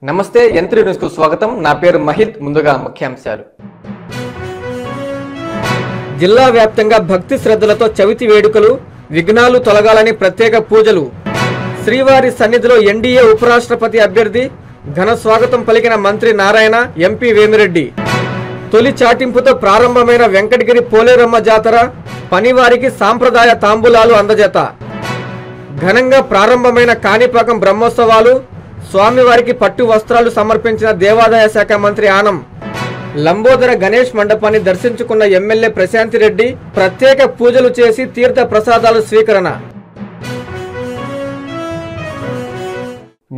నమస్తే యంత్రి న్యూస్ కు స్వాగతం. నా పేరు మహిత్. ముందుగా ముఖ్యాంశాలు. జిల్లా వ్యాప్తంగా భక్తి శ్రద్ధలతో చవితి వేడుకలు, విఘ్నాలు తొలగాలని ప్రత్యేక పూజలు. శ్రీవారి సన్నిధిలో ఎన్డీఏ ఉపరాష్ట్రపతి అభ్యర్థి ఘన స్వాగతం పలికిన మంత్రి నారాయణ, ఎంపీ వేమిరెడ్డి. తొలి చాటింపుతో ప్రారంభమైన వెంకటగిరి పోలేరమ్మ జాతర, పనివారికి సాంప్రదాయ తాంబూలాలు అందజేత. ఘనంగా ప్రారంభమైన కాణిపాకం బ్రహ్మోత్సవాలు, స్వామివారికి పట్టు వస్త్రాలు సమర్పించిన దేవాదాయ శాఖ మంత్రి ఆనం. లంబోదర గణేష్ మండపాన్ని దర్శించుకున్న ఎమ్మెల్యే ప్రశాంతిరెడ్డి, ప్రత్యేక పూజలు చేసి తీర్థ ప్రసాదాలు స్వీకరణ.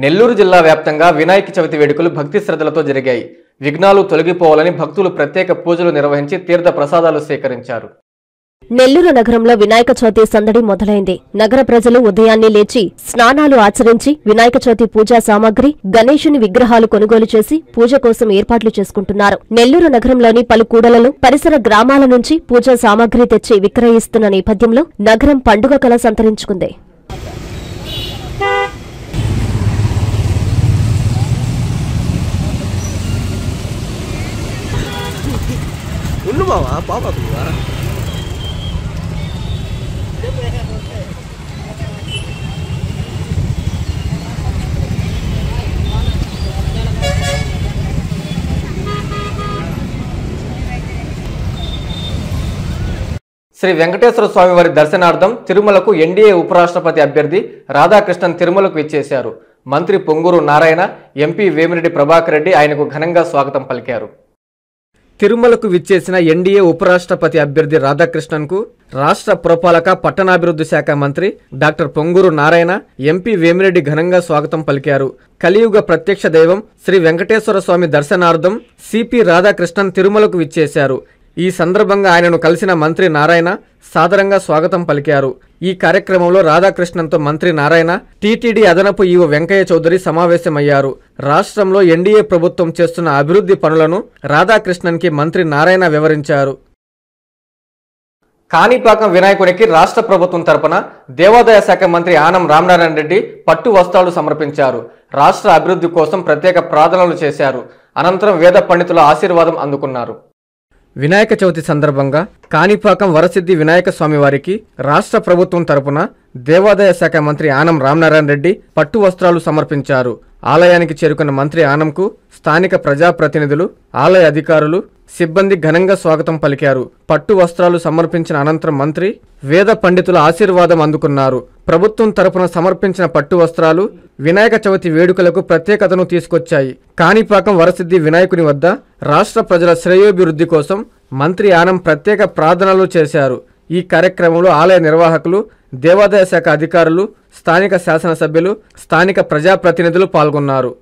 నెల్లూరు జిల్లా వ్యాప్తంగా వినాయక చవితి వేడుకలు భక్తి శ్రద్ధలతో జరిగాయి. విఘ్నాలు తొలగిపోవాలని భక్తులు ప్రత్యేక పూజలు నిర్వహించి తీర్థ ప్రసాదాలు స్వీకరించారు. నెల్లూరు నగరంలో వినాయక చవితి సందడి మొదలైంది. నగర ప్రజలు ఉదయాన్నే లేచి స్నానాలు ఆచరించి వినాయక చవితి పూజా సామాగ్రి, గణేశుని విగ్రహాలు కొనుగోలు చేసి పూజ కోసం ఏర్పాట్లు చేసుకుంటున్నారు. నెల్లూరు నగరంలోని పలు కూడలలో, పరిసర గ్రామాల నుంచి పూజా సామాగ్రి తెచ్చి విక్రయిస్తున్న నేపథ్యంలో నగరం పండుగ కళ సంతరించుకుంది. శ్రీ వెంకటేశ్వర స్వామి వారి దర్శనార్థం తిరుమలకు ఎన్డీఏ ఉపరాష్ట్రపతి అభ్యర్థి రాధాకృష్ణన్ తిరుమలకు విచ్చేశారు. మంత్రి పొంగూరు నారాయణ, ఎంపీ వేమిరెడ్డి ప్రభాకర్ రెడ్డి ఆయనకు ఘనంగా స్వాగతం పలికారు. తిరుమలకు విచ్చేసిన ఎన్డీఏ ఉపరాష్ట్రపతి అభ్యర్థి రాధాకృష్ణన్ కు రాష్ట్ర పురపాలక పట్టణాభివృద్ధి శాఖ మంత్రి డాక్టర్ పొంగూరు నారాయణ, ఎంపీ వేమిరెడ్డి ఘనంగా స్వాగతం పలికారు. కలియుగ ప్రత్యక్ష దైవం శ్రీ వెంకటేశ్వర స్వామి దర్శనార్థం సిపి రాధాకృష్ణన్ తిరుమలకు విచ్చేశారు. ఈ సందర్భంగా ఆయనను కలిసిన మంత్రి నారాయణ సాదరంగా స్వాగతం పలికారు. ఈ కార్యక్రమంలో రాధాకృష్ణన్తో మంత్రి నారాయణ, టీటీడీ అదనపు ఈవో వెంకయ్య చౌదరి సమావేశమయ్యారు. రాష్ట్రంలో ఎన్డీఏ ప్రభుత్వం చేస్తున్న అభివృద్ధి పనులను రాధాకృష్ణన్కి మంత్రి నారాయణ వివరించారు. కాణిపాకం వినాయకునికి రాష్ట్ర ప్రభుత్వం తరపున దేవాదాయ శాఖ మంత్రి ఆనం రామనారాయణ రెడ్డి పట్టు వస్త్రాలు సమర్పించారు. రాష్ట్ర అభివృద్ధి కోసం ప్రత్యేక ప్రార్థనలు చేశారు. అనంతరం వేద పండితుల ఆశీర్వాదం అందుకున్నారు. వినాయక చవితి సందర్భంగా కాణిపాకం వరసిద్ధి వినాయక స్వామి వారికి రాష్ట్ర ప్రభుత్వం తరపున దేవాదాయ శాఖ మంత్రి ఆనం రామనారాయణ రెడ్డి పట్టు వస్త్రాలు సమర్పించారు. ఆలయానికి చేరుకున్న మంత్రి ఆనంకు స్థానిక ప్రజాప్రతినిధులు, ఆలయ అధికారులు, సిబ్బంది ఘనంగా స్వాగతం పలికారు. పట్టు వస్త్రాలు సమర్పించిన అనంతరం మంత్రి వేద పండితుల ఆశీర్వాదం అందుకున్నారు. ప్రభుత్వం తరపున సమర్పించిన పట్టు వస్త్రాలు వినాయక చవితి వేడుకలకు ప్రత్యేకతను తీసుకొచ్చాయి. కాణిపాకం వరసిద్ధి వినాయకుని వద్ద రాష్ట్ర ప్రజల శ్రేయోభివృద్ధి కోసం మంత్రి ఆనం ప్రత్యేక ప్రార్థనలు చేశారు. ఈ కార్యక్రమంలో ఆలయ నిర్వాహకులు, దేవాదాయ శాఖ అధికారులు, స్థానిక శాసనసభ్యులు, స్థానిక ప్రజాప్రతినిధులు పాల్గొన్నారు.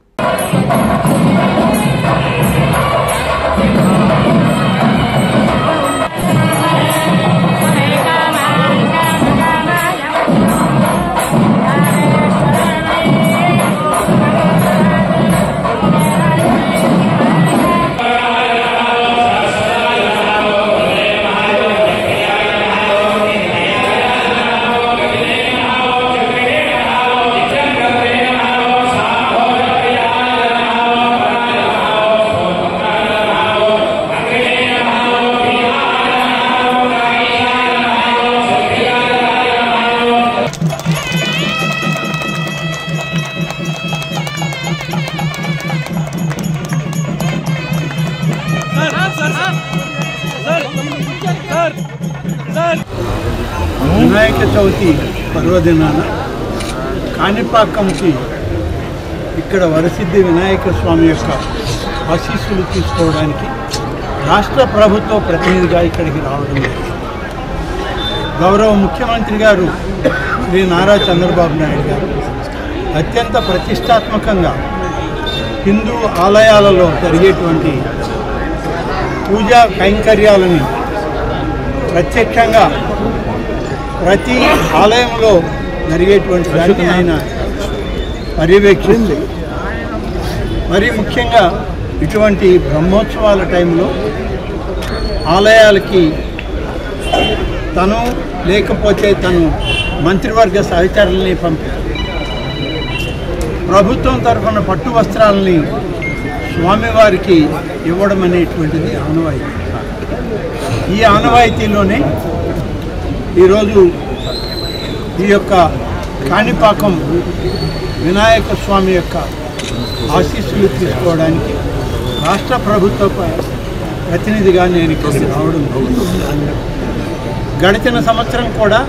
వినాయక చవితి పర్వదినాన కాణిపాకంకి ఇక్కడ వరసిద్ధి వినాయక స్వామి యొక్క ఆశీస్సులు తీసుకోవడానికి రాష్ట్ర ప్రభుత్వ ప్రతినిధిగా ఇక్కడికి రావడం జరిగింది. గౌరవ ముఖ్యమంత్రి గారు శ్రీ నారా చంద్రబాబు నాయుడు గారు అత్యంత ప్రతిష్టాత్మకంగా హిందూ ఆలయాలలో జరిగేటువంటి పూజా కైంకర్యాలని ప్రత్యక్షంగా ప్రతి ఆలయంలో జరిగేటువంటి దాన్ని ఆయన పర్యవేక్షించి, మరి ముఖ్యంగా ఇటువంటి బ్రహ్మోత్సవాల టైంలో ఆలయాలకి తను లేకపోతే తను మంత్రివర్గ సహచరుల్ని పంపారు. ప్రభుత్వం తరఫున పట్టు వస్త్రాలని స్వామివారికి ఇవ్వడం అనేటువంటిది ఆనవాయితీ. ఈ ఆనవాయితీలోనే ఈరోజు ఈ యొక్క కాణిపాకం వినాయక స్వామి యొక్క ఆశీస్సులు తీసుకోవడానికి రాష్ట్ర ప్రభుత్వ ప్రతినిధిగా నేను ఇక్కడికి రావడం జరుగుతుంది. గడిచిన సంవత్సరం కూడా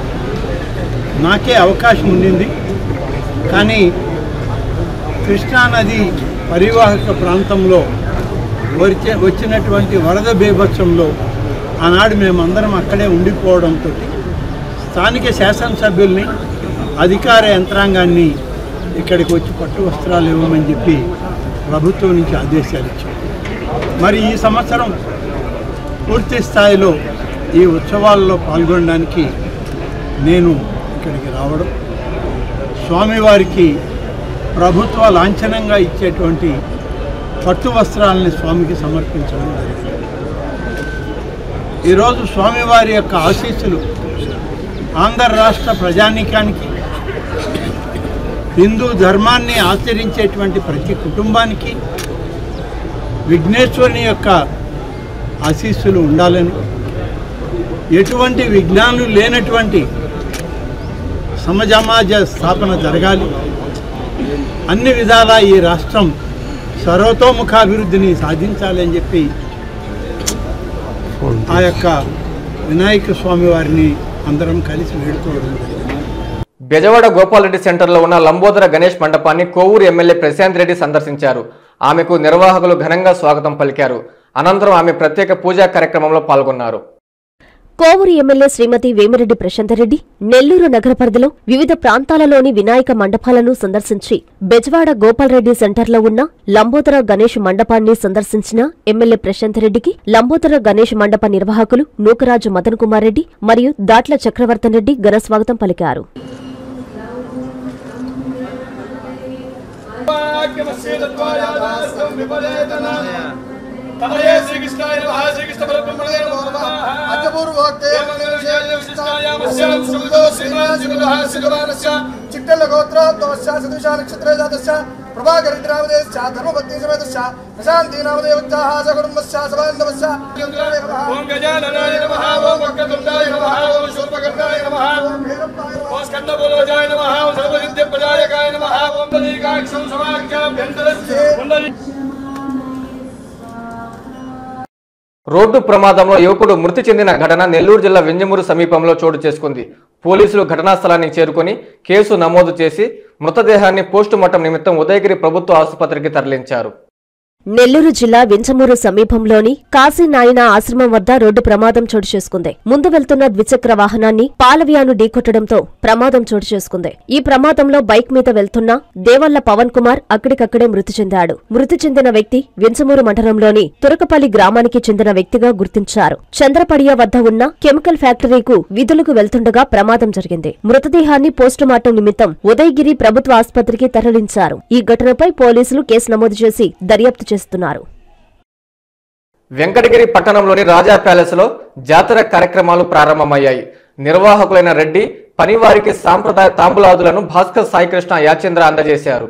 నాకే అవకాశం ఉండింది, కానీ కృష్ణానది పరివాహక ప్రాంతంలో వచ్చినటువంటి వరద బీభత్సంలో ఆనాడు మేమందరం అక్కడే ఉండిపోవడంతో స్థానిక శాసనసభ్యుల్ని అధికార యంత్రాంగాన్ని ఇక్కడికి వచ్చి పట్టు వస్త్రాలు ఇవ్వమని చెప్పి ప్రభుత్వం నుంచి ఆదేశాలు ఇచ్చారు. మరి ఈ సంవత్సరం పూర్తి స్థాయిలో ఈ ఉత్సవాల్లో పాల్గొనడానికి నేను ఇక్కడికి రావడం, స్వామివారికి ప్రభుత్వ లాంఛనంగా ఇచ్చేటువంటి పట్టు వస్త్రాలని స్వామికి సమర్పించడం జరిగింది. ఈరోజు స్వామివారి యొక్క ఆశీస్సులు ఆంధ్ర రాష్ట్ర ప్రజానీకానికి, హిందూ ధర్మాన్ని ఆచరించేటువంటి ప్రతి కుటుంబానికి విఘ్నేశ్వరుని యొక్క ఆశీస్సులు ఉండాలని, ఎటువంటి విఘ్నాలు లేనటువంటి సమాజ స్థాపన జరగాలి, అన్ని విధాలా ఈ రాష్ట్రం సర్వతోముఖాభివృద్ధిని సాధించాలి అని చెప్పి ఆ యొక్క వినాయక స్వామి వారిని అందరం కలిసి వేడుకోవడం జరిగింది. బెజవాడ గోపాలరెడ్డి సెంటర్లో ఉన్న లంబోదర గణేష్ మండపాన్ని కోవూరు ఎమ్మెల్యే ప్రశాంత్ రెడ్డి సందర్శించారు. ఆమెకు నిర్వాహకులు ఘనంగా స్వాగతం పలికారు. అనంతరం ఆమె ప్రత్యేక పూజా కార్యక్రమంలో పాల్గొన్నారు. కోవూరు ఎమ్మెల్యే శ్రీమతి వేమిరెడ్డి ప్రశాంతరెడ్డి నెల్లూరు నగర పరిధిలో వివిధ ప్రాంతాలలోని వినాయక మండపాలను సందర్శించి బెజవాడ గోపాల్రెడ్డి సెంటర్లో ఉన్న లంబోదర గణేష్ మండపాన్ని సందర్శించిన ఎమ్మెల్యే ప్రశాంతరెడ్డికి లంబోదర గణేష్ మండప నిర్వాహకులు నూకరాజు మదన్ కుమార్ రెడ్డి మరియు దాట్ల చక్రవర్తన్ రెడ్డి ఘన స్వాగతం పలికారు. तमये श्री कृष्णाय नमः श्री कृष्ण परब्रह्मणे नमः अजपूर्वोक्ते विशिष्टायामस्यां सुमदो श्रीमान जिवनः सिद्धवानस्य चिट्टल गोत्रोत्तमस्य सदुषा नक्षत्रे जातस्य प्रभाकरिद्रावदेश्च धर्मपत्नी समेतस्य प्रशान्ति नामदेवत्याः सकुटुम्बस्य सबान्धवस्य ओम गजाननाय नमः ओम वक्रतुण्डाय नमः ओम शूर्पकर्णाय नमः ओम स्कन्दपूर्वजाय नमः ओम सर्वसिद्धिप्रदायकाय नमः ओम बलिकाक्षं समाख्यां भ्यन्तरस्य రోడ్డు ప్రమాదంలో యువకుడు మృతి చెందిన ఘటన నెల్లూరు జిల్లా వింజమూరు సమీపంలో చోటు చేసుకుంది. పోలీసులు ఘటనా స్థలానికి చేరుకుని కేసు నమోదు చేసి మృతదేహాన్ని పోస్టుమార్టం నిమిత్తం ఉదయగిరి ప్రభుత్వ ఆసుపత్రికి తరలించారు. నెల్లూరు జిల్లా వింజమూరు సమీపంలోని కాశీనాయన ఆశ్రమం వద్ద రోడ్డు ప్రమాదం చోటు చేసుకుంది. ముందు వెళ్తున్న ద్విచక్ర వాహనాన్ని పాలవియాను ఢీకొట్టడంతో ప్రమాదం చోటు చేసుకుంది. ఈ ప్రమాదంలో బైక్ మీద వెళ్తున్న దేవల్ల పవన్ కుమార్ అక్కడికక్కడే మృతి చెందాడు. మృతి చెందిన వ్యక్తి వింజమూరు మండలంలోని తురకపల్లి గ్రామానికి చెందిన వ్యక్తిగా గుర్తించారు. చంద్రపడియ వద్ద ఉన్న కెమికల్ ఫ్యాక్టరీకు విధులకు వెళ్తుండగా ప్రమాదం జరిగింది. మృతదేహాన్ని పోస్టుమార్టం నిమిత్తం ఉదయగిరి ప్రభుత్వ ఆసుపత్రికి తరలించారు. ఈ ఘటనపై పోలీసులు కేసు నమోదు చేసి దర్యాప్తు చేస్తున్నారు. వెంకటగిరి పట్టణంలోని రాజా ప్యాలెస్ లో జాతర కార్యక్రమాలు ప్రారంభమయ్యాయి. నిర్వాహకులైన రెడ్డి పనివారికి సాంప్రదాయ తాంబూలాదులను భాస్కర్ సాయికృష్ణ యాచంద్ర అందజేశారు.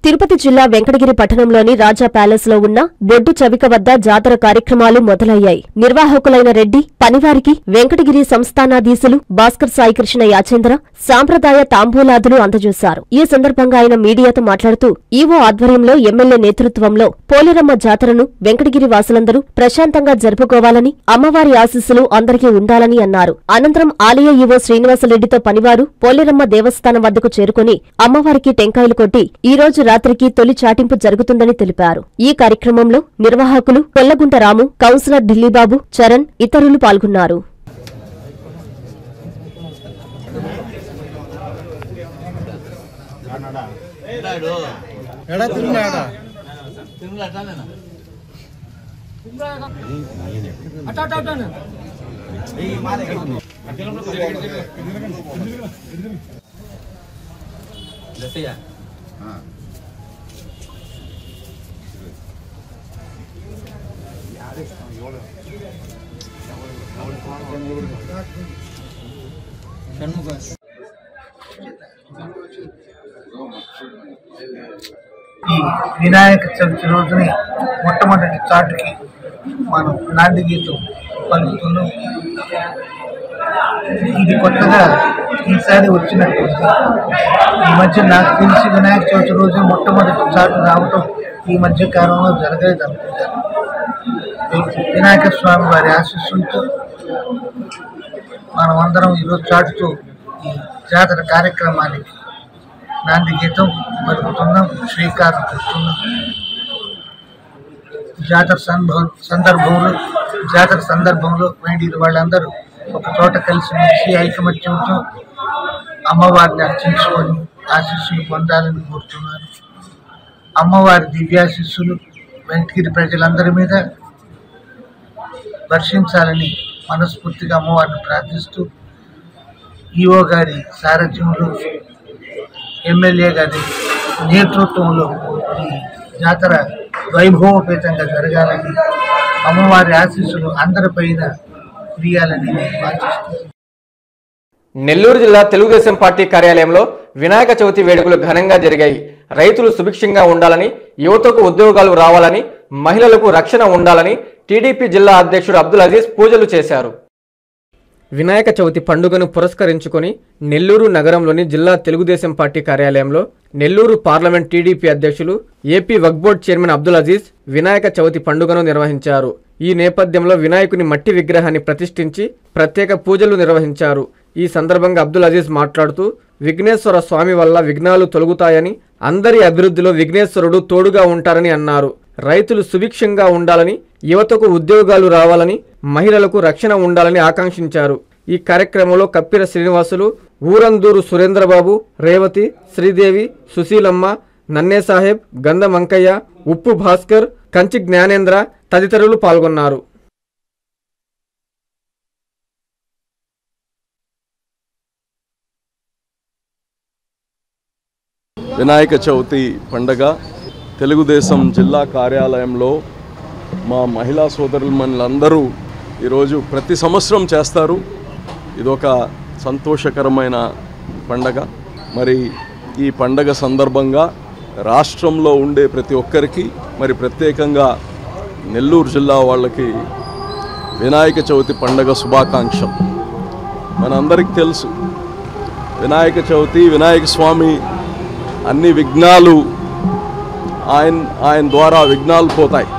తిరుపతి జిల్లా వెంకటగిరి పట్టణంలోని రాజా ప్యాలెస్ లో ఉన్న బొడ్డు చవిక వద్ద జాతర కార్యక్రమాలు మొదలయ్యాయి. నిర్వాహకులైన రెడ్డి పనివారికి వెంకటగిరి సంస్థానాధీశులు భాస్కర్ సాయికృష్ణ యాచేంద్ర సాంప్రదాయ తాంబూలాదులు అందజేశారు. ఈ సందర్భంగా ఆయన మీడియాతో మాట్లాడుతూ ఈవో ఆధ్వర్యంలో ఎమ్మెల్యే నేతృత్వంలో పోలేరమ్మ జాతరను వెంకటగిరి వాసులందరూ ప్రశాంతంగా జరుపుకోవాలని, అమ్మవారి ఆశీస్సులు అందరికీ ఉండాలని అన్నారు. అనంతరం ఆలయ ఈవో శ్రీనివాసరెడ్డితో పనివారు పోలేరమ్మ దేవస్థానం వద్దకు చేరుకుని అమ్మవారికి టెంకాయలు కొట్టి ఈ రోజు రాత్రికి తొలి చాటింపు జరుగుతుందని తెలిపారు. ఈ కార్యక్రమంలో నిర్వాహకులు కొల్లగుంట రాము, కౌన్సిలర్ ఢిల్లీబాబు, చరణ్ ఇతరులు పాల్గొన్నారు. ఈ వినాయక చవితి రోజుని మొట్టమొదటి చాటుకి మనం నాంది గీతం పలుకుతున్నాం. ఇది కొత్తగా ఈసారి వచ్చినట్టుంది. ఈ మధ్య నాకు తెలిసి వినాయక చవితి రోజు మొట్టమొదటి చాటు రావటం ఈ మధ్య కాలంలో జరగలేదు అనుకుంటాను. వినాయక స్వామి వారి ఆశీస్సులతో మనం అందరం ఈరోజు చాటుతూ ఈ జాతర కార్యక్రమానికి నాంది గీతం పలుకుతున్నాం, శ్రీకారం చుడుతున్నాం. జాతర సందర్భంలో వేండీలు వాళ్ళందరూ ఒక చోట కలిసి మెలిసి ఐకమత్యంతో అమ్మవారిని అర్చించుకొని ఆశీస్సులు పొందాలని కోరుతున్నారు. అమ్మవారి దివ్యాశీస్సులు వెంకటగిరి ప్రజలందరి మీద వర్షించాలని మనస్ఫూర్తిగా అమ్మవారిని ప్రార్థిస్తూ ఈఓ గారి సారథ్యంలో ఎమ్మెల్యే గారి నేతృత్వంలో ఈ జాతర వైభవోపేతంగా జరగాలని అమ్మవారి ఆశీస్సులు అందరిపైన కురియాలని ఆశిస్తున్నాను. నెల్లూరు జిల్లా తెలుగుదేశం పార్టీ కార్యాలయంలో వినాయక చవితి వేడుకలు ఘనంగా జరిగాయి. రైతులు సుభిక్షంగా ఉండాలని, యువతకు ఉద్యోగాలు రావాలని, మహిళలకు రక్షణ ఉండాలని టీడీపీ జిల్లా అధ్యక్షుడు అబ్దుల్ అజీజ్ పూజలు చేశారు. వినాయక చవితి పండుగను పురస్కరించుకొని నెల్లూరు నగరంలోని జిల్లా తెలుగుదేశం పార్టీ కార్యాలయంలో నెల్లూరు పార్లమెంట్ టీడీపీ అధ్యక్షులు ఏపీ వక్ఫ్ బోర్డు చైర్మన్ అబ్దుల్ అజీజ్ వినాయక చవితి పండుగను నిర్వహించారు. ఈ నేపథ్యంలో వినాయకుని మట్టి విగ్రహాన్ని ప్రతిష్ఠించి ప్రత్యేక పూజలు నిర్వహించారు. ఈ సందర్భంగా అబ్దుల్ అజీజ్ మాట్లాడుతూ విఘ్నేశ్వర స్వామి వల్ల విఘ్నాలు తొలగుతాయని, అందరి అభివృద్ధిలో విఘ్నేశ్వరుడు తోడుగా ఉంటారని అన్నారు. రైతులు సుభిక్షంగా ఉండాలని, యువతకు ఉద్యోగాలు రావాలని, మహిళలకు రక్షణ ఉండాలని ఆకాంక్షించారు. ఈ కార్యక్రమంలో కప్పిర శ్రీనివాసులు, ఊరందూరు సురేంద్రబాబు, రేవతి, శ్రీదేవి, సుశీలమ్మ, నన్నే సాహెబ్, గంధం అంకయ్య, ఉప్పు భాస్కర్, కంచి జ్ఞానేంద్ర తదితరులు పాల్గొన్నారు. వినాయక చవితి పండగ తెలుగుదేశం జిల్లా కార్యాలయంలో మా మహిళా సోదరులందరూ ఈరోజు ప్రతి సంవత్సరం చేస్తారు. ఇదొక సంతోషకరమైన పండగ. మరి ఈ పండగ సందర్భంగా రాష్ట్రంలో ఉండే ప్రతి ఒక్కరికి, మరి ప్రత్యేకంగా నెల్లూరు జిల్లా వాళ్ళకి వినాయక చవితి పండగ శుభాకాంక్షలు. మనందరికీ తెలుసు, వినాయక చవితి, వినాయక స్వామి అన్ని విఘ్నాలు ఆయన ద్వారా విఘ్నాలు పోతాయి.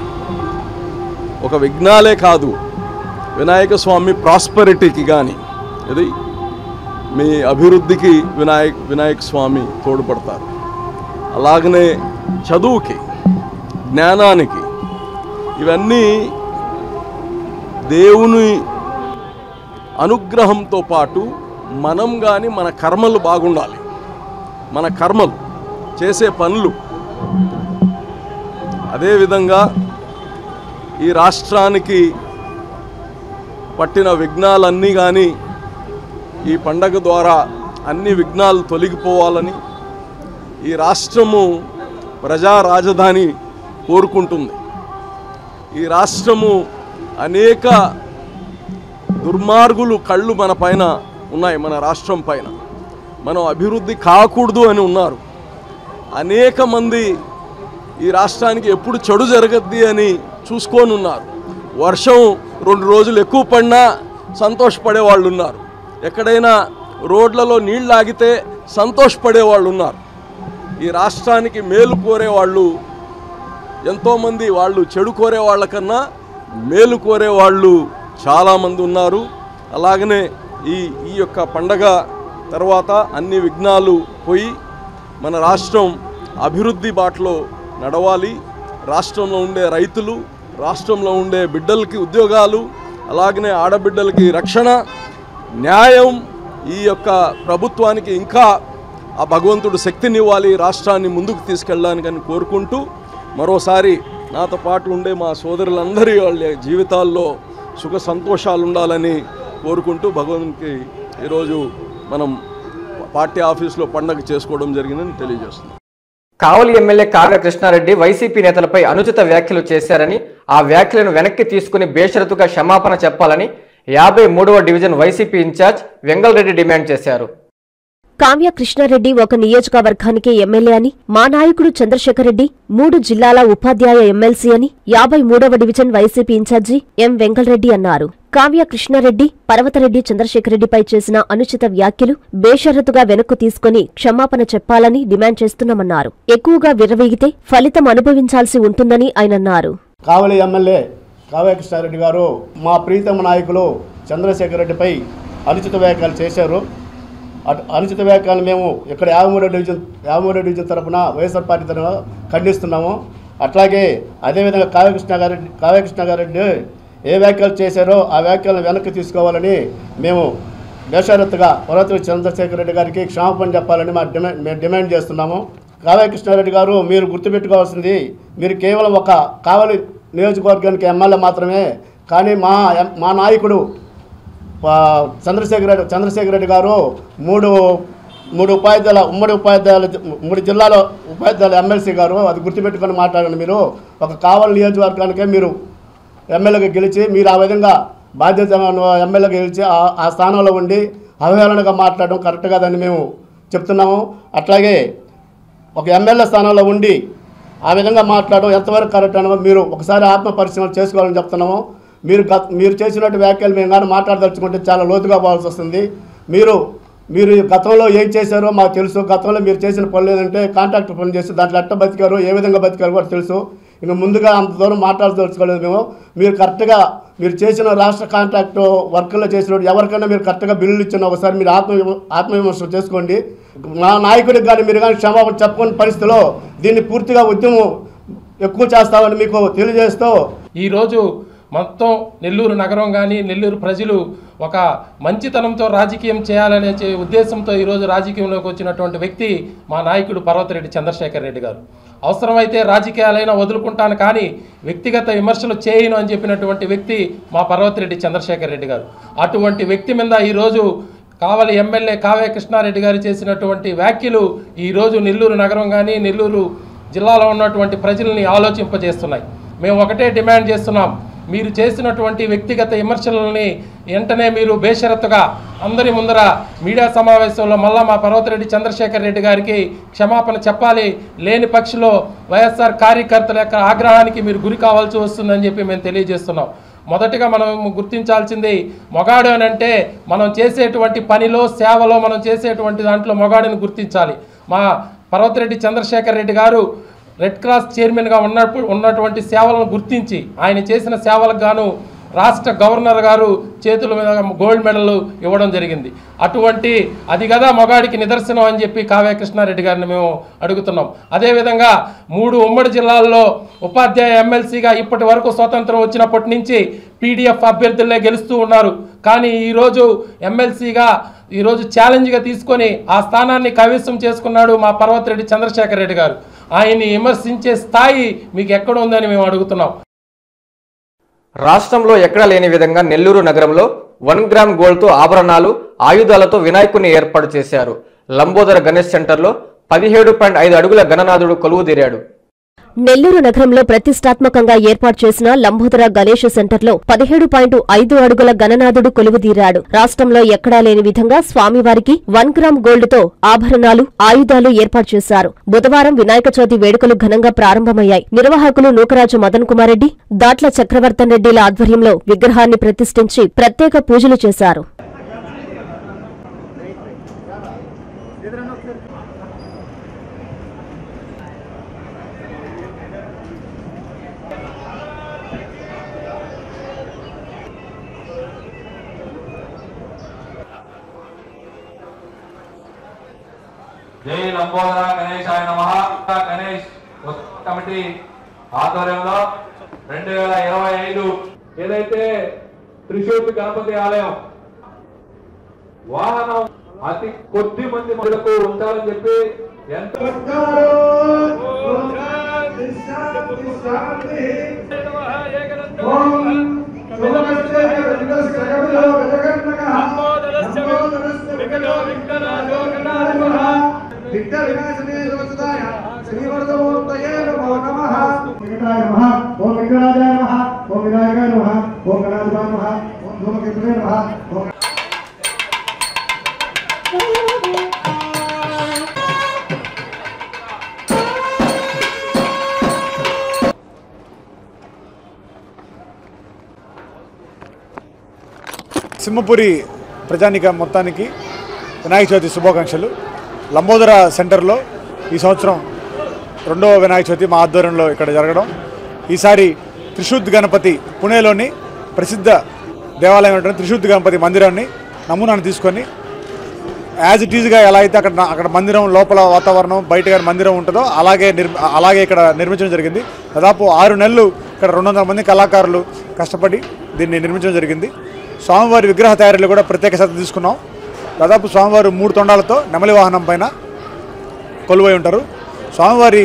ఒక విఘ్నాలే కాదు, వినాయక స్వామి ప్రాస్పరిటీకి కానీ, ఇది మీ అభివృద్ధికి వినాయక స్వామి తోడ్పడతారు. అలాగనే చదువుకి, జ్ఞానానికి, ఇవన్నీ దేవుని అనుగ్రహంతో పాటు మనం కానీ మన కర్మలు బాగుండాలి. మన కర్మలు, చేసే పనులు. అదేవిధంగా ఈ రాష్ట్రానికి పట్టిన విఘ్నాలన్నీ కానీ ఈ పండగ ద్వారా అన్ని విఘ్నాలు తొలగిపోవాలని ఈ రాష్ట్రము ప్రజా రాజధాని కోరుకుంటుంది. ఈ రాష్ట్రము అనేక దుర్మార్గులు కళ్ళు మన పైన ఉన్నాయి, మన రాష్ట్రం పైన. మనం అభివృద్ధి కాకూడదు అని ఉన్నారు. అనేక మంది ఈ రాష్ట్రానికి ఎప్పుడు చెడు జరగద్ది అని చూసుకొని ఉన్నారు. వర్షం 2 రోజులు ఎక్కువ పడినా సంతోషపడే వాళ్ళు ఉన్నారు. ఎక్కడైనా రోడ్లలో నీళ్ళు ఆగితే సంతోషపడే వాళ్ళు ఉన్నారు. ఈ రాష్ట్రానికి మేలు కోరేవాళ్ళు ఎంతోమంది, వాళ్ళు చెడు కోరే వాళ్ళకన్నా మేలు కోరేవాళ్ళు చాలామంది ఉన్నారు. అలాగనే ఈ యొక్క పండగ తర్వాత అన్ని విఘ్నాలు పోయి మన రాష్ట్రం అభివృద్ధి బాటలో నడవాలి. రాష్ట్రంలో ఉండే రైతులు, రాష్ట్రంలో ఉండే బిడ్డలకి ఉద్యోగాలు, అలాగనే ఆడబిడ్డలకి రక్షణ, న్యాయం, ఈ యొక్క ప్రభుత్వానికి ఇంకా ఆ భగవంతుడు శక్తినివ్వాలి రాష్ట్రాన్ని ముందుకు తీసుకెళ్ళడానికని కోరుకుంటూ, మరోసారి నాతో పాటు ఉండే మా సోదరులందరి వాళ్ళ జీవితాల్లో సుఖ సంతోషాలు ఉండాలని కోరుకుంటూ భగవంతునికి ఈరోజు మనం పార్టీ ఆఫీస్లో పండగ చేసుకోవడం జరిగిందని తెలియజేస్తున్నాం. కావలి ఎమ్మెల్యే కావ్య కృష్ణారెడ్డి వైసీపీ నేతలపై అనుచిత వ్యాఖ్యలు చేశారని, ఆ వ్యాఖ్యలను వెనక్కి తీసుకుని బేషరతుగా క్షమాపణ చెప్పాలని 53వ division YCP incharge Vengalareddy demand చేశారు. కావ్య కృష్ణారెడ్డి ఒక నియోజకవర్గానికి ఎమ్మెల్యే అని, మా నాయకుడు చంద్రశేఖర్ రెడ్డి 3 జిల్లాల ఉపాధ్యాయ ఎమ్మెల్సీ అని 53వ డివిజన్ వైసీపీ ఇన్ఛార్జి ఎం వెంకటరెడ్డి అన్నారు. కావ్య కృష్ణారెడ్డి, పర్వతరెడ్డి చంద్రశేఖర్ రెడ్డిపై చేసిన అనుచిత వ్యాఖ్యలు బేషరతుగా వెనక్కు తీసుకుని క్షమాపణ చెప్పాలని డిమాండ్ చేస్తున్నామన్నారు. ఎక్కువగా విర్రవీగితే ఫలితం అనుభవించాల్సి ఉంటుందని ఆయనన్నారు. కావలి ఎమ్మెల్యే కావ్య కృష్ణారెడ్డి గారు మా ప్రీతమ నాయకులు చంద్రశేఖర్ రెడ్డిపై అనుచిత వ్యాఖ్యలు చేశారు. అనుచిత వ్యాఖ్యలు మేము ఇక్కడ 53వ డివిజన్ తరఫున వైఎస్ఆర్ పార్టీ తరఫున ఖండిస్తున్నాము. అట్లాగే అదేవిధంగా కావ్య కృష్ణారెడ్డి ఏ వ్యాఖ్యలు చేశారో ఆ వ్యాఖ్యలను వెనక్కి తీసుకోవాలని మేము బేషరత్తుగా పర్వతరెడ్డి చంద్రశేఖర్ రెడ్డి గారికి క్షమాపణ చెప్పాలని మేము డిమాండ్ చేస్తున్నాము. కావ్య కృష్ణారెడ్డి గారు మీరు గుర్తుపెట్టుకోవాల్సింది, మీరు కేవలం ఒక కావలి నియోజకవర్గానికి ఎమ్మెల్యే మాత్రమే. కానీ మా నాయకుడు చంద్రశేఖర్ రెడ్డి గారు మూడు ఉపాధ్యాయుల ఉమ్మడి ఉపాధ్యాయులు 3 జిల్లాల ఉపాధ్యాయుల ఎమ్మెల్సీ గారు. అది గుర్తుపెట్టుకొని మాట్లాడండి. మీరు ఒక కావలి నియోజకవర్గానికే మీరు ఎమ్మెల్యేగా గెలిచి మీరు ఆ విధంగా బాధ్యత ఎమ్మెల్యేగా గెలిచి ఆ స్థానంలో ఉండి అవహేళనగా మాట్లాడడం కరెక్ట్ కాదని మేము చెప్తున్నాము. అట్లాగే ఒక ఎమ్మెల్యే స్థానంలో ఉండి ఆ విధంగా మాట్లాడడం ఎంతవరకు కరెక్ట్ అనో మీరు ఒకసారి ఆత్మ పరిశీలన చేసుకోవాలని చెప్తున్నాము. మీరు చేసినట్టు వ్యాఖ్యలు మేము కానీ మాట్లాడదలుచుకుంటే చాలా లోతుగా పోవాల్సి వస్తుంది. మీరు గతంలో ఏం చేశారో మాకు తెలుసు. గతంలో మీరు చేసిన పనులు ఏదంటే కాంట్రాక్టర్ పని చేసి దాంట్లో ఎట్ట బతికారో ఏ విధంగా బతికారో కూడా తెలుసు. ఇంకా ముందుగా అంత దూరం మాట్లాడదలుచుకోలేదు మేము. మీరు కరెక్ట్గా మీరు చేసిన రాష్ట్ర కాంట్రాక్టు వర్క్లో చేసిన ఎవరికైనా మీరు కరెక్ట్గా బిల్లులు ఇచ్చిన ఒకసారి మీరు ఆత్మవిమర్శ చేసుకోండి. మా నాయకుడికి కానీ మీరు కానీ క్షమాపణ చెప్పుకునే పరిస్థితిలో దీన్ని పూర్తిగా ఉద్యమం ఎక్కువ చేస్తామని మీకు తెలియజేస్తూ ఈరోజు మొత్తం నెల్లూరు నగరం కానీ నెల్లూరు ప్రజలు ఒక మంచితనంతో రాజకీయం చేయాలనే ఉద్దేశంతో ఈరోజు రాజకీయంలోకి వచ్చినటువంటి వ్యక్తి మా నాయకుడు పర్వతరెడ్డి చంద్రశేఖర్ రెడ్డి గారు. అవసరమైతే రాజకీయాలైనా వదులుకుంటాను కానీ వ్యక్తిగత విమర్శలు చేయను అని చెప్పినటువంటి వ్యక్తి మా పర్వతరెడ్డి చంద్రశేఖర్ రెడ్డి గారు. అటువంటి వ్యక్తి మీద ఈరోజు కావలి ఎమ్మెల్యే కావ్య కృష్ణారెడ్డి గారు చేసినటువంటి వ్యాఖ్యలు ఈరోజు నెల్లూరు నగరం కానీ నెల్లూరు జిల్లాలో ఉన్నటువంటి ప్రజల్ని ఆలోచింపజేస్తున్నాయి. మేము ఒకటే డిమాండ్ చేస్తున్నాం, మీరు చేసినటువంటి వ్యక్తిగత విమర్శలని వెంటనే మీరు బేషరతుగా అందరి ముందర మీడియా సమావేశంలో మళ్ళా మా పర్వతరెడ్డి చంద్రశేఖర్ రెడ్డి గారికి క్షమాపణ చెప్పాలి. లేని పక్షంలో వైఎస్ఆర్ కార్యకర్తల యొక్క ఆగ్రహానికి మీరు గురి కావాల్సి వస్తుందని చెప్పి మేము తెలియజేస్తున్నాం. మొదటిగా మనం గుర్తించాల్సింది మొగాడు అని అంటే మనం చేసేటువంటి పనిలో సేవలో మనం చేసేటువంటి దాంట్లో మొగాడిని గుర్తించాలి. మా పర్వతరెడ్డి చంద్రశేఖర్ రెడ్డి గారు రెడ్ క్రాస్ చైర్మన్గా ఉన్నటువంటి సేవలను గుర్తించి ఆయన చేసిన సేవలకు గాను రాష్ట్ర గవర్నర్ గారు చేతుల మీద గోల్డ్ మెడల్ ఇవ్వడం జరిగింది. అటువంటి అది కదా మొగాడికి నిదర్శనం అని చెప్పి కావ్య కృష్ణారెడ్డి గారిని మేము అడుగుతున్నాం. అదేవిధంగా 3 ఉమ్మడి జిల్లాల్లో ఉపాధ్యాయ ఎమ్మెల్సీగా ఇప్పటి వరకు స్వతంత్రం వచ్చినప్పటి నుంచి పీడీఎఫ్ అభ్యర్థులే గెలుస్తూ ఉన్నారు. కానీ ఈరోజు ఎమ్మెల్సీగా ఈరోజు ఛాలెంజ్గా తీసుకొని ఆ స్థానాన్ని కైవసం చేసుకున్నాడు మా పర్వతరెడ్డి చంద్రశేఖర్ రెడ్డి గారు. ఆయన్ని విమర్శించే స్థాయి మీకు ఎక్కడ ఉందని మేము అడుగుతున్నాం. రాష్ట్రంలో ఎక్కడా లేని విధంగా నెల్లూరు నగరంలో 1 గ్రామ్ గోల్డ్తో ఆభరణాలు, ఆయుధాలతో వినాయకుడిని ఏర్పాటు చేశారు. లంబోదర గణేష్ సెంటర్లో 17.5 అడుగుల గణనాథుడు కొలువుదీరాడు. నెల్లూరు నగరంలో ప్రతిష్టాత్మకంగా ఏర్పాటు చేసిన లంబోదర గణేష్ సెంటర్లో 17.5 అడుగుల గణనాథుడు కొలువుదీరాడు. రాష్ట్రంలో ఎక్కడా లేని విధంగా స్వామివారికి 1 గ్రామ్ గోల్డ్తో ఆభరణాలు, ఆయుధాలు ఏర్పాటు చేశారు. బుధవారం వినాయక చవితి వేడుకలు ఘనంగా ప్రారంభమయ్యాయి. నిర్వాహకులు నూకరాజు మదన్ కుమార్ రెడ్డి, దాట్ల చక్రవర్తన్ రెడ్డిల ఆధ్వర్యంలో విగ్రహాన్ని ప్రతిష్ఠించి ప్రత్యేక పూజలు చేశారు. జై లంబోదర గణేశాయ నమః. గణేష్ కమిటీ ఆధ్వర్యంలో 2025 ఏదైతే త్రిశూర్తి గణపతి ఆలయం వాహనం అతి కొద్ది మంది మహిళలకు ఉంచాలని చెప్పి ఎంతో శ్రీవర్ధమూర్తయే నమో నమః. వెంకటాయ నమః. ఓం వెంకటరాజాయ నమః. ఓం వినాయకాయ నమః. ఓం గణాధిపాయ నమః. ఓం ధూమకేతువే నమః. సింహపురి ప్రజానిక మొత్తానికి వినాయక చవితి శుభాకాంక్షలు. లంబోదర సెంటర్లో ఈ సంవత్సరం 2వ వినాయక చవితి మా ఆధ్వర్యంలో ఇక్కడ జరగడం. ఈసారి త్రిశూద్ గణపతి పుణేలోని ప్రసిద్ధ దేవాలయం త్రిశూద్ గణపతి మందిరాన్ని నమూనాను తీసుకొని యాజ్ ఇట్ ఈజ్గా ఎలా అయితే అక్కడ మందిరం లోపల వాతావరణం బయట మందిరం ఉంటుందో అలాగే ఇక్కడ నిర్మించడం జరిగింది. దాదాపు 6 నెలలు ఇక్కడ 200 మంది కళాకారులు కష్టపడి దీన్ని నిర్మించడం జరిగింది. స్వామివారి విగ్రహ తయారీలో కూడా ప్రత్యేక శ్రద్ధ తీసుకున్నాం. దాదాపు స్వామివారు 3 తొండాలతో నెమలి వాహనం పైన కొలువై ఉంటారు. స్వామివారి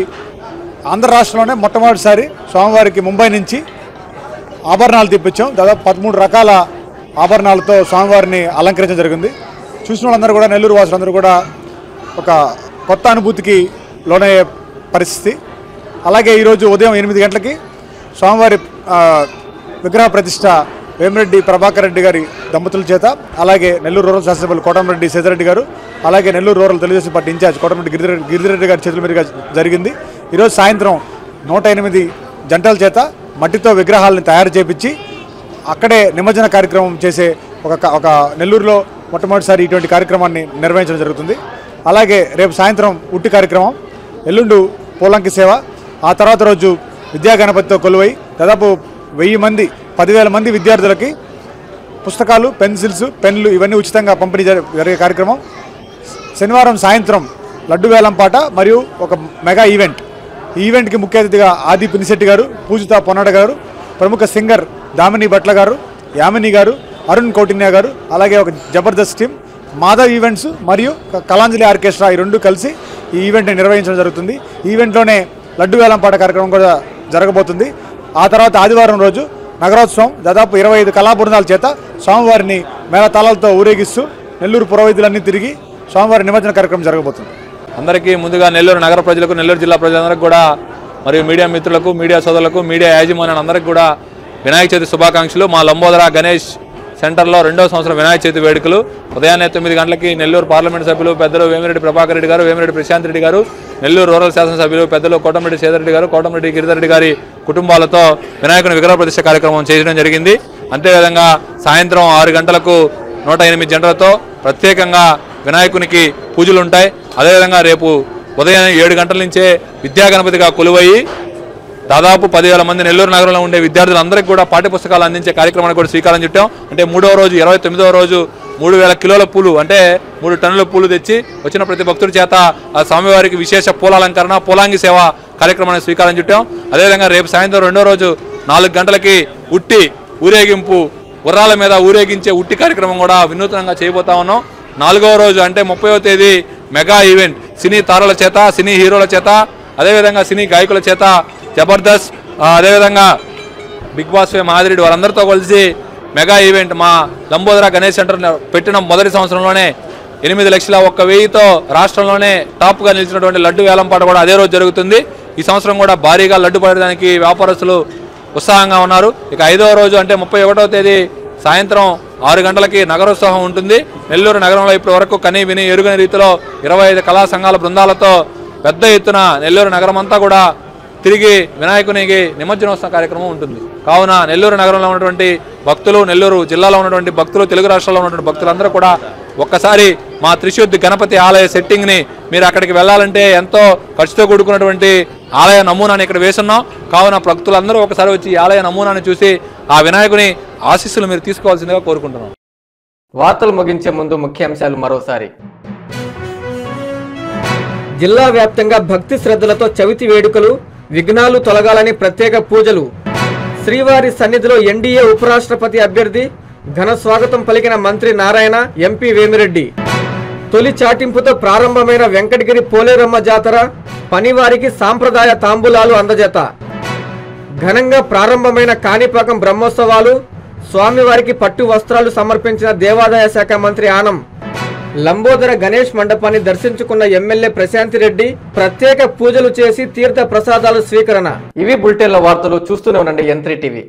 ఆంధ్ర రాష్ట్రంలోనే మొట్టమొదటిసారి స్వామివారికి ముంబై నుంచి ఆభరణాలు తెప్పించాం. దాదాపు 13 రకాల ఆభరణాలతో స్వామివారిని అలంకరించడం జరిగింది. చూసిన వాళ్ళందరూ కూడా నెల్లూరు వాసులందరూ కూడా ఒక కొత్త అనుభూతికి లోనయ్యే పరిస్థితి. అలాగే ఈరోజు ఉదయం 8 గంటలకి స్వామివారి విగ్రహ ప్రతిష్ట వేమిరెడ్డి ప్రభాకర్ రెడ్డి గారి దంపతుల చేత, అలాగే నెల్లూరు రూరల్ శాసనసభ్యులు కోటమిరెడ్డి సేదరెడ్డి గారు, అలాగే Nellore rural Telugu Desam party incharge Kotamreddy Giridhar Reddy గారి చేతుల మీదుగా జరిగింది. ఈరోజు సాయంత్రం 108 జంటల చేత మట్టితో విగ్రహాలను తయారు చేపించి అక్కడే నిమజ్జన కార్యక్రమం చేసే ఒక నెల్లూరులో మొట్టమొదటిసారి ఇటువంటి కార్యక్రమాన్ని నిర్వహించడం జరుగుతుంది. అలాగే రేపు సాయంత్రం ఉట్టి కార్యక్రమం, ఎల్లుండు పోలంకి సేవ, ఆ తర్వాత రోజు విద్యా గణపతితో కొలువై దాదాపు 1000 మంది 10,000 మంది విద్యార్థులకి పుస్తకాలు, పెన్సిల్స్, పెన్లు ఇవన్నీ ఉచితంగా పంపిణీ జరిగే కార్యక్రమం. శనివారం సాయంత్రం లడ్డు వేలం పాట మరియు ఒక మెగా ఈవెంట్. ఈ ఈవెంట్కి ముఖ్య అతిథిగా ఆది పినిశెట్టి గారు, పూజిత పొన్నాడ గారు, ప్రముఖ సింగర్ దామిని భట్ల గారు, యామిని గారు, అరుణ్ కౌటిన్య గారు, అలాగే ఒక జబర్దస్త్ టీమ్, మాధవ్ ఈవెంట్స్ మరియు కళాంజలి ఆర్కెస్ట్రా ఈ 2 కలిసి ఈ ఈవెంట్ని నిర్వహించడం జరుగుతుంది. ఈ ఈవెంట్లోనే లడ్డు వేలం పాట కార్యక్రమం కూడా జరగబోతుంది. ఆ తర్వాత ఆదివారం రోజు నగరోత్సవం దాదాపు 25 కళా బృందాల చేత స్వామివారిని మేళతాళాలతో ఊరేగిస్తూ నెల్లూరు పురవైద్యులన్నీ తిరిగి స్వామివారి నిమజ్జన కార్యక్రమం జరగబోతుంది. అందరికీ ముందుగా నెల్లూరు నగర ప్రజలకు, నెల్లూరు జిల్లా ప్రజలందరికీ కూడా, మరియు మీడియా మిత్రులకు, మీడియా సోదరులకు, మీడియా యాజమాన్యాలందరికీ కూడా వినాయక చవితి శుభాకాంక్షలు. మా లంబోదర గణేష్ సెంటర్లో 2వ సంవత్సరం వినాయక చవితి వేడుకలు ఉదయాన్నే 9 గంటలకి నెల్లూరు పార్లమెంట్ సభ్యులు పెద్దలు వేమిరెడ్డి ప్రభాకర్ రెడ్డి గారు, వేమిరెడ్డి ప్రశాంత్ రెడ్డి గారు, నెల్లూరు రూరల్ శాసనసభ్యులు పెద్దలు కోటమిరెడ్డి సేదరెడ్డి గారు, కోటమిరెడ్డి గిరిధరెడ్డి గారి కుటుంబాలతో వినాయకుని విగ్రహ ప్రతిష్ఠ కార్యక్రమం చేయడం జరిగింది. అంతేవిధంగా సాయంత్రం 6 గంటలకు 108 జంటలతో ప్రత్యేకంగా వినాయకునికి పూజలు ఉంటాయి. అదేవిధంగా రేపు ఉదయం 7 గంటల నుంచే విద్యా గణపతిగా కొలువయ్యి దాదాపు 10,000 మంది నెల్లూరు నగరంలో ఉండే విద్యార్థులందరికీ కూడా పాఠ్యపుస్తకాలు అందించే కార్యక్రమానికి కూడా శ్రీకారం చుట్టాం. అంటే 3వ రోజు 29వ రోజు 3,000 కిలోల పూలు, అంటే 3 టన్నుల పూలు తెచ్చి వచ్చిన ప్రతి భక్తుడి చేత ఆ స్వామివారికి విశేష పూలాలంకరణ, పూలాంగి సేవ కార్యక్రమానికి శ్రీకారం చుట్టాం. అదేవిధంగా రేపు సాయంత్రం 2వ రోజు 4 గంటలకి ఉట్టి ఊరేగింపు, గుర్రాల మీద ఊరేగించే ఉట్టి కార్యక్రమం కూడా వినూత్నంగా చేయబోతా ఉన్నాం. 4వ రోజు అంటే 30వ తేదీ మెగా ఈవెంట్, సినీ తారల చేత, సినీ హీరోల చేత, అదేవిధంగా సినీ గాయకుల చేత జబర్దస్త్, అదేవిధంగా బిగ్ బాస్ మాదిరెడ్డి వారందరితో కలిసి మెగా ఈవెంట్ మా లంబోదర గణేష్ సెంటర్ పెట్టిన మొదటి సంవత్సరంలోనే 8,01,000తో రాష్ట్రంలోనే టాప్గా నిలిచినటువంటి లడ్డు వేలంపాట కూడా అదే రోజు జరుగుతుంది. ఈ సంవత్సరం కూడా భారీగా లడ్డు పడడానికి వ్యాపారస్తులు ఉత్సాహంగా ఉన్నారు. ఇక 5వ రోజు అంటే 31వ తేదీ సాయంత్రం 6 గంటలకి నగరోత్సవం ఉంటుంది. నెల్లూరు నగరంలో ఇప్పటి వరకు కనీ విని ఎరుగని రీతిలో 25 కళా సంఘాల బృందాలతో పెద్ద ఎత్తున నెల్లూరు నగరం అంతా కూడా తిరిగి వినాయకునికి నిమజ్జనోత్సవ కార్యక్రమం ఉంటుంది. కావున నెల్లూరు నగరంలో ఉన్నటువంటి భక్తులు, నెల్లూరు జిల్లాలో ఉన్నటువంటి భక్తులు, తెలుగు రాష్ట్రాల్లో ఉన్నటువంటి భక్తులందరూ కూడా ఒక్కసారి మా త్రిశూద్ గణపతి ఆలయ సెట్టింగ్ని మీరు అక్కడికి వెళ్ళాలంటే ఎంతో ఖర్చుతో కూడుకున్నటువంటి ఆలయ నమూనాని ఇక్కడ వేసున్నాం. కావున భక్తులందరూ ఒకసారి వచ్చి ఈ ఆలయ నమూనాని చూసి ఆ వినాయకుని ఆశీస్సులు మీరు తీసుకోవాల్సిందిగా కోరుకుంటున్నాం. వార్తలు ముగించే ముందు ముఖ్యాంశాలు మరోసారి. జిల్లా వ్యాప్తంగా భక్తి శ్రద్ధలతో చవితి వేడుకలు, విఘ్నాలు తొలగాలని ప్రత్యేక పూజలు. శ్రీవారి సన్నిధిలో ఎన్డీఏ ఉపరాష్ట్రపతి అభ్యర్థి ఘన స్వాగతం పలికిన మంత్రి నారాయణ, ఎంపీ వేమిరెడ్డి. తొలి చాటింపుతో ప్రారంభమైన వెంకటగిరి పోలేరమ్మ జాతర, పనివారికి సాంప్రదాయ తాంబూలాలు అందజేత. ఘనంగా ప్రారంభమైన కాణిపాకం బ్రహ్మోత్సవాలు, స్వామివారికి పట్టు వస్త్రాలు సమర్పించిన దేవాదాయ శాఖ మంత్రి ఆనం. లంబోదర గణేష్ మండపాన్ని దర్శించుకున్న ఎమ్మెల్యే ప్రశాంతి రెడ్డి, ప్రత్యేక పూజలు చేసి తీర్థ ప్రసాదాలు స్వీకరణ. ఇవి బులెటిన్ల వార్తలు. చూస్తూనే ఉండండి N3 టీవీ.